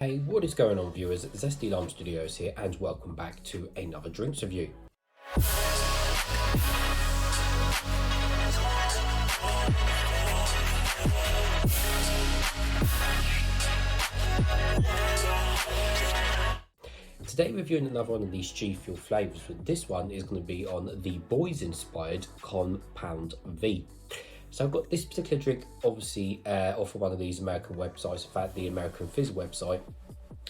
Hey, what is going on, viewers? Zesty Lime Studios here, and welcome back to another drinks review. Today reviewing another one of these GFuel flavours, but this one is going to be on the boys inspired Compound V. So I've got this particular drink obviously off of one of these American websites, in fact the American Fizz website,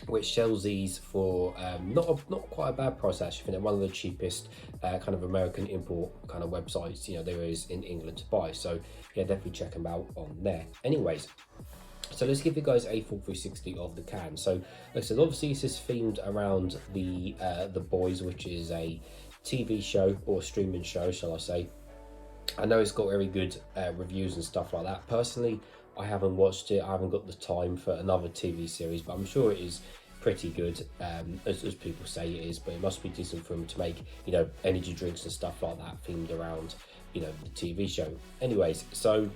which sells these for not quite a bad price actually. I think they're one of the cheapest kind of American import kind of websites there is in England to buy. So yeah, definitely check them out on there. Anyways, so let's give you guys a full 360 of the can. So like I said, obviously this is themed around the Boys, which is a TV show or streaming show, shall I say. I know it's got very good reviews and stuff like that. Personally, I haven't watched it. I haven't got the time for another TV series, but I'm sure it is pretty good, as people say it is. But it must be decent for them to make, energy drinks and stuff like that themed around, the TV show. Anyways, so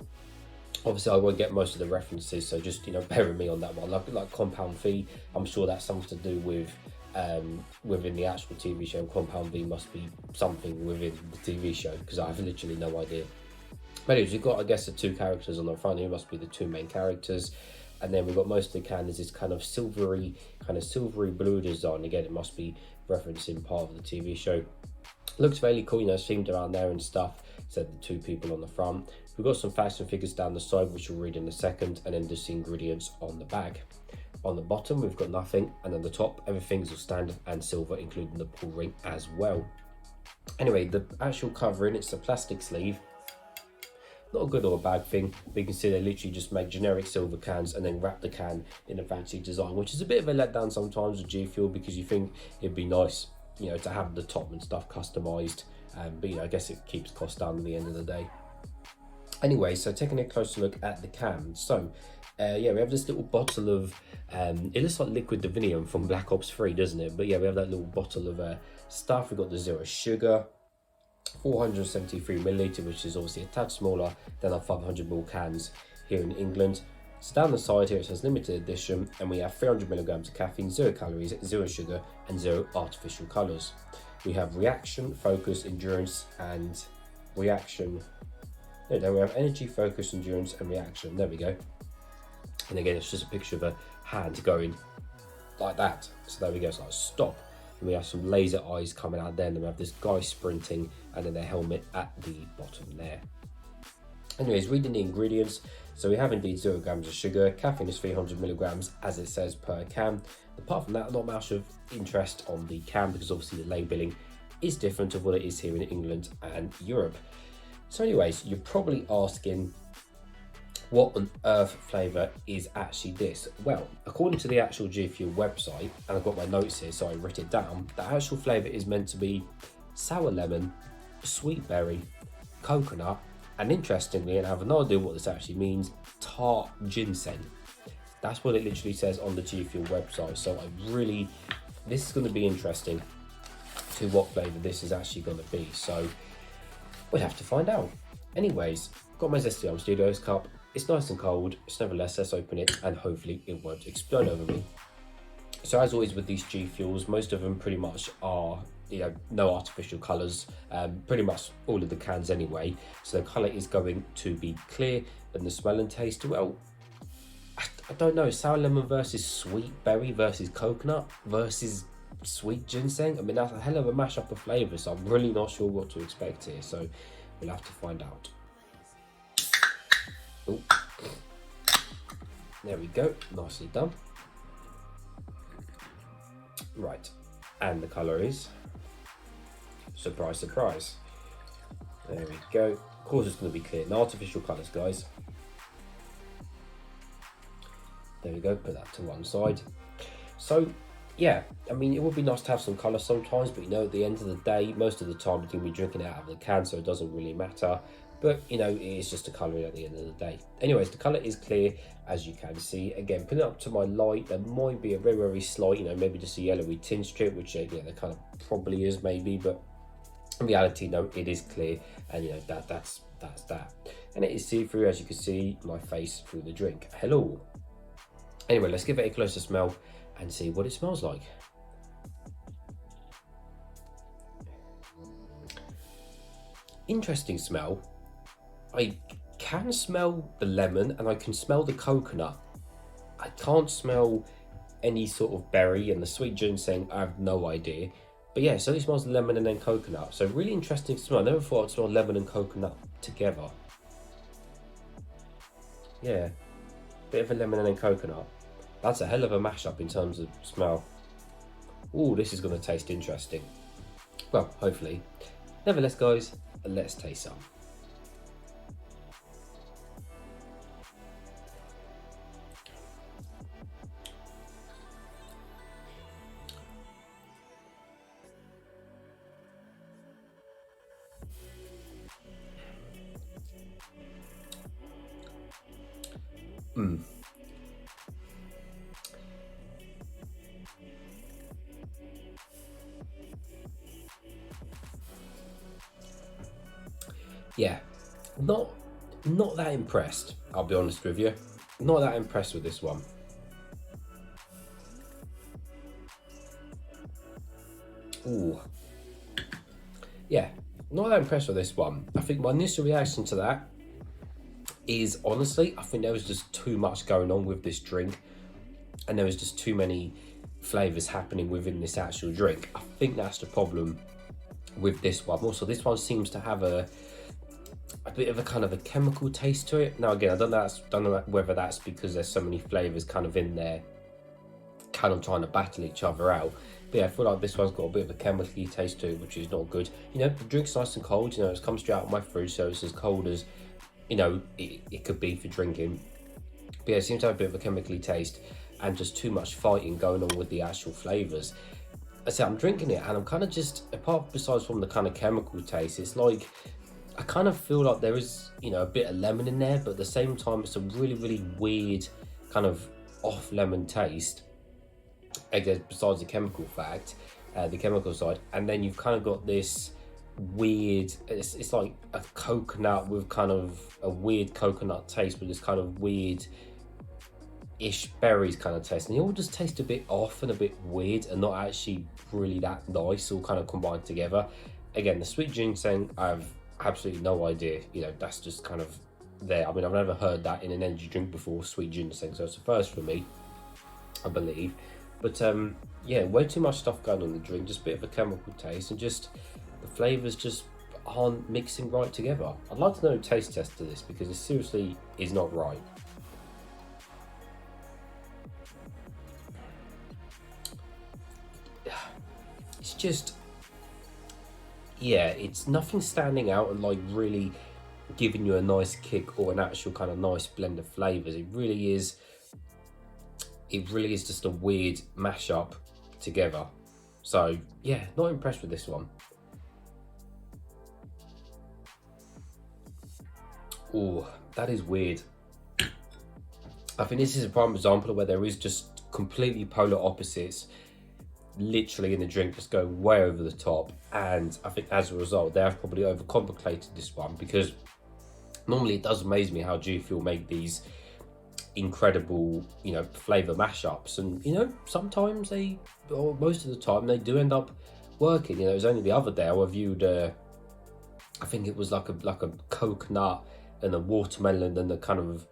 obviously I won't get most of the references, so just bear with me on that one. Like Compound V, I'm sure that's something to do with within the actual TV show. Compound V must be something within the TV show, because I have literally no idea. But anyways, we've got, I guess, the two characters on the front here, must be the two main characters. And then we've got most of the can is this kind of silvery blue design. Again, it must be referencing part of the TV show. Looks really cool, it's themed around there and stuff. Said the two people on the front. We've got some facts and figures down the side, which we'll read in a second, and then just the ingredients on the bag. On the bottom, we've got nothing, and on the top, everything's all standard and silver, including the pull ring as well. Anyway, the actual covering, it's a plastic sleeve. Not a good or a bad thing, but you can see they literally just make generic silver cans and then wrap the can in a fancy design, which is a bit of a letdown sometimes with GFuel, because you think it'd be nice, to have the top and stuff customized, but I guess it keeps costs down at the end of the day. Anyway, so taking a closer look at the can. So yeah, we have this little bottle of it looks like liquid divinium from Black Ops 3, doesn't it? But yeah, we have that little bottle of stuff. We've got the zero sugar, 473 milliliter, which is obviously a tad smaller than our 500 ml cans here in England. So down the side here it says limited edition, and we have 300 milligrams of caffeine, 0 calories, 0 sugar, and 0 artificial colors. We have reaction, focus, endurance, and reaction. No, we have energy, focus, endurance, and reaction. There we go. And again, it's just a picture of a hand going like that. So there we go. It's like stop. And we have some laser eyes coming out there, and then we have this guy sprinting, and then their helmet at the bottom there. Anyways, reading the ingredients. So we have indeed 0 grams of sugar. Caffeine is 300 milligrams, as it says per can. Apart from that, not much of interest on the can, because obviously the labelling is different to what it is here in England and Europe. So anyways, you're probably asking, what on earth flavour is actually this? Well, according to the actual GFuel website, and I've got my notes here so I wrote it down, the actual flavour is meant to be sour lemon, sweet berry, coconut, and interestingly, and I have no idea what this actually means, tart ginseng. That's what it literally says on the GFuel website. So this is going to be interesting to what flavour this is actually going to be. So we'll have to find out. Anyways, got my Zesty Lime Studios cup. It's nice and cold. It's nevertheless, let's open it, and hopefully it won't explode over me. So as always with these GFuels, most of them pretty much are, no artificial colours. Pretty much all of the cans anyway. So the colour is going to be clear, and the smell and taste, well, I don't know. Sour lemon versus sweet berry versus coconut versus sweet ginseng. I mean, that's a hell of a mashup of flavours, so I'm really not sure what to expect here. So we'll have to find out. Ooh. There we go, nicely done. Right, and the colour is, surprise, surprise. There we go. Of course it's going to be clear, no artificial colours, guys. There we go, put that to one side. So yeah, I mean, it would be nice to have some colour sometimes, but at the end of the day, most of the time you're going to be drinking it out of the can, so it doesn't really matter. But it is just a colouring at the end of the day. Anyways, the colour is clear, as you can see. Again, putting it up to my light, there might be a very, very slight, maybe just a yellowy tinge to it, which there kind of probably is maybe, but in reality, no, it is clear, and that's that. And it is see-through, as you can see my face through the drink. Hello. Anyway, let's give it a closer smell and see what it smells like. Interesting smell. I can smell the lemon and I can smell the coconut. I can't smell any sort of berry, and the sweet ginseng, I have no idea. But yeah, it certainly smells lemon and then coconut. So really interesting smell. I never thought I'd smell lemon and coconut together. Yeah, bit of a lemon and then coconut. That's a hell of a mashup in terms of smell. Oh, this is going to taste interesting. Well, hopefully. Nevertheless, guys, let's taste some. Yeah, not that impressed, I'll be honest with you. Not that impressed with this one. Ooh. Yeah, not that impressed with this one. I think my initial reaction to that is, honestly, I think there was just too much going on with this drink, and there was just too many flavours happening within this actual drink. I think that's the problem with this one. Also, this one seems to have a bit of a kind of a chemical taste to it. Now again, I don't know whether that's because there's so many flavours kind of in there, kind of trying to battle each other out. But yeah, I feel like this one's got a bit of a chemical taste to it, which is not good. You know, the drink's nice and cold. You know, it's come straight out of my fridge, so it's as cold as, you know, it could be for drinking. But yeah, it seems to have a bit of a chemically taste and just too much fighting going on with the actual flavours. I say I'm drinking it and I'm kind of just, besides from the kind of chemical taste, it's like, I kind of feel like there is, you know, a bit of lemon in there, but at the same time, it's a really, really weird kind of off lemon taste. Again, besides the chemical fact, the chemical side, and then you've kind of got this weird, it's like a coconut with kind of a weird coconut taste with this kind of weird ish berries kind of taste, and they all just taste a bit off and a bit weird and not actually really that nice, all kind of combined together. Again, the sweet ginseng, I've absolutely no idea, you know, that's just kind of there. I mean, I've never heard that in an energy drink before, sweet ginseng, so it's a first for me, I believe. But yeah, way too much stuff going on in the drink, just a bit of a chemical taste, and just the flavours just aren't mixing right together. I'd like to know a taste test to this, because it seriously is not right. It's just, yeah, it's nothing standing out and like really giving you a nice kick or an actual kind of nice blend of flavours. It really is just a weird mashup together. So yeah, not impressed with this one. Oh, that is weird. I think this is a prime example of where there is just completely polar opposites literally in the drink, just going way over the top, and I think as a result they have probably overcomplicated this one, because normally it does amaze me how GFuel make these incredible, you know, flavour mashups, and you know, sometimes they, or most of the time, they do end up working. You know, it was only the other day I reviewed I think it was like a coconut and a watermelon and a kind of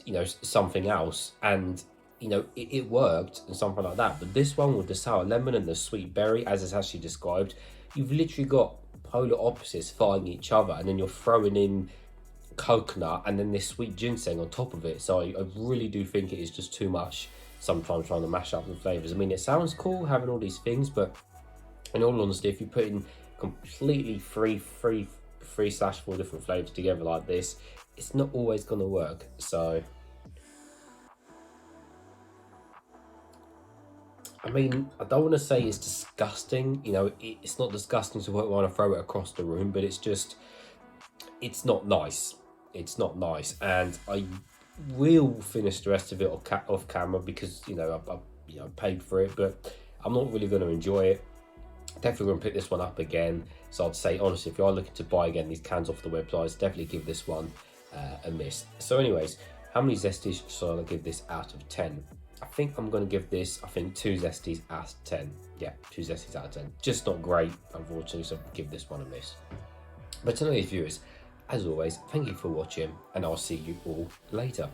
you know, something else, and you know, it worked and something like that. But this one with the sour lemon and the sweet berry, as it's actually described, you've literally got polar opposites fighting each other, and then you're throwing in coconut and then this sweet ginseng on top of it. So I really do think it is just too much sometimes trying to mash up the flavors. I mean, it sounds cool having all these things, but in all honesty, if you put in completely three / 4 different flavors together like this, it's not always going to work. So I mean, I don't want to say it's disgusting, you know, it's not disgusting to want to throw it across the room, but it's just, it's not nice. It's not nice, and I will finish the rest of it off camera, because, you know, I paid for it, but I'm not really going to enjoy it. Definitely going to pick this one up again. So I'd say, honestly, if you are looking to buy again these cans off the website, definitely give this one a miss. So anyways, how many zesties shall I give this out of 10? I think I'm going to give this, I think, 2 Zesties out of 10. Yeah, 2 Zesties out of 10. Just not great, unfortunately, so I'll give this one a miss. But to those viewers, as always, thank you for watching, and I'll see you all later.